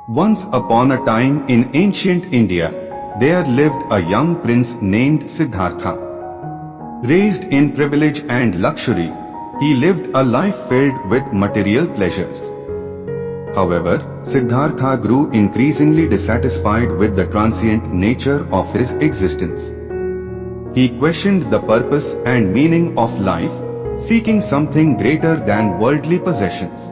Once upon a time in ancient India, there lived a young prince named Siddhartha. Raised in privilege and luxury, he lived a life filled with material pleasures. However, Siddhartha grew increasingly dissatisfied with the transient nature of his existence. He questioned the purpose and meaning of life, seeking something greater than worldly possessions.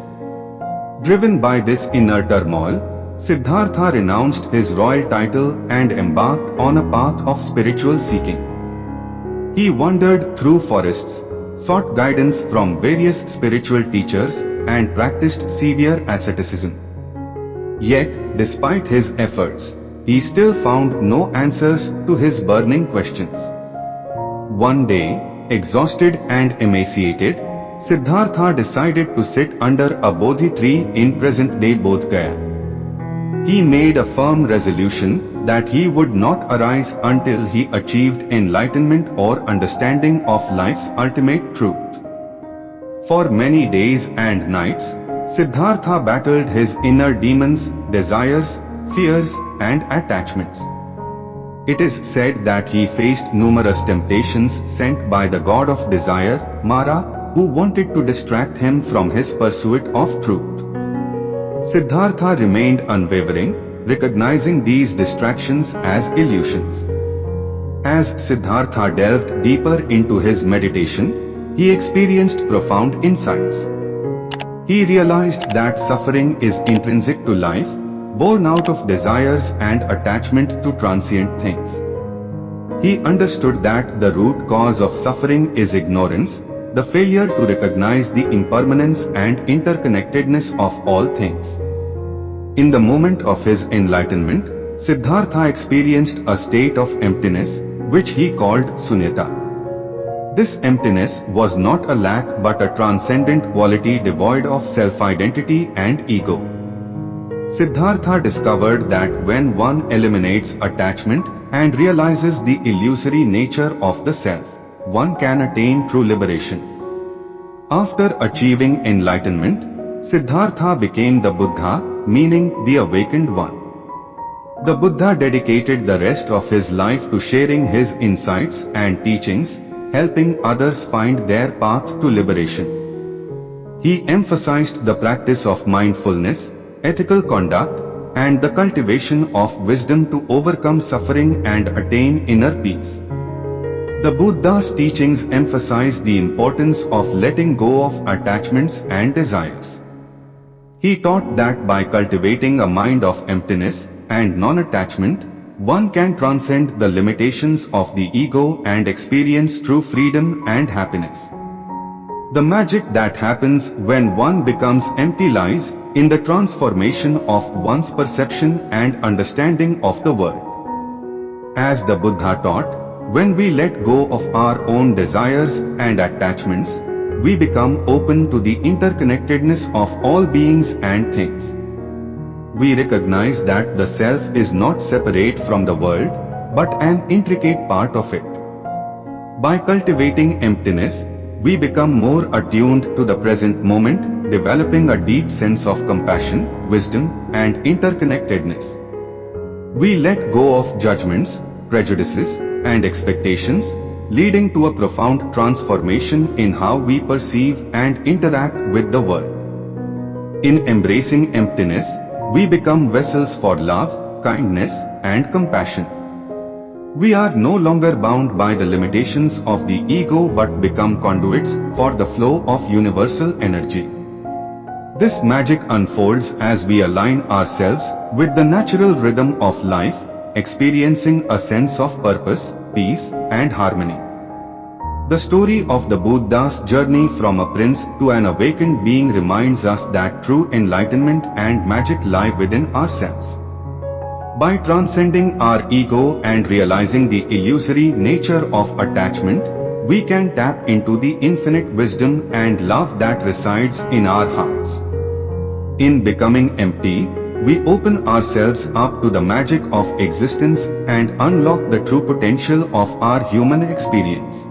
Driven by this inner turmoil, Siddhartha renounced his royal title and embarked on a path of spiritual seeking. He wandered through forests, sought guidance from various spiritual teachers, and practiced severe asceticism. Yet, despite his efforts, he still found no answers to his burning questions. One day, exhausted and emaciated, Siddhartha decided to sit under a Bodhi tree in present-day Bodh Gaya. He made a firm resolution that he would not arise until he achieved enlightenment or understanding of life's ultimate truth. For many days and nights, Siddhartha battled his inner demons, desires, fears, and attachments. It is said that he faced numerous temptations sent by the god of desire, Mara, who wanted to distract him from his pursuit of truth. Siddhartha remained unwavering, recognizing these distractions as illusions. As Siddhartha delved deeper into his meditation, he experienced profound insights. He realized that suffering is intrinsic to life, born out of desires and attachment to transient things. He understood that the root cause of suffering is ignorance, the failure to recognize the impermanence and interconnectedness of all things. In the moment of his enlightenment, Siddhartha experienced a state of emptiness, which he called sunyata. This emptiness was not a lack but a transcendent quality devoid of self-identity and ego. Siddhartha discovered that when one eliminates attachment and realizes the illusory nature of the self, one can attain true liberation. After achieving enlightenment, Siddhartha became the Buddha, meaning the awakened one. The Buddha dedicated the rest of his life to sharing his insights and teachings, helping others find their path to liberation. He emphasized the practice of mindfulness, ethical conduct, and the cultivation of wisdom to overcome suffering and attain inner peace. The Buddha's teachings emphasize the importance of letting go of attachments and desires. He taught that by cultivating a mind of emptiness and non-attachment, one can transcend the limitations of the ego and experience true freedom and happiness. The magic that happens when one becomes empty lies in the transformation of one's perception and understanding of the world. As the Buddha taught, when we let go of our own desires and attachments, we become open to the interconnectedness of all beings and things. We recognize that the self is not separate from the world, but an intricate part of it. By cultivating emptiness, we become more attuned to the present moment, developing a deep sense of compassion, wisdom, and interconnectedness. We let go of judgments, prejudices, and expectations, leading to a profound transformation in how we perceive and interact with the world. In embracing emptiness, we become vessels for love, kindness, and compassion. We are no longer bound by the limitations of the ego but become conduits for the flow of universal energy. This magic unfolds as we align ourselves with the natural rhythm of life, experiencing a sense of purpose, peace, and harmony. The story of the Buddha's journey from a prince to an awakened being reminds us that true enlightenment and magic lie within ourselves. By transcending our ego and realizing the illusory nature of attachment, we can tap into the infinite wisdom and love that resides in our hearts. In becoming empty, we open ourselves up to the magic of existence and unlock the true potential of our human experience.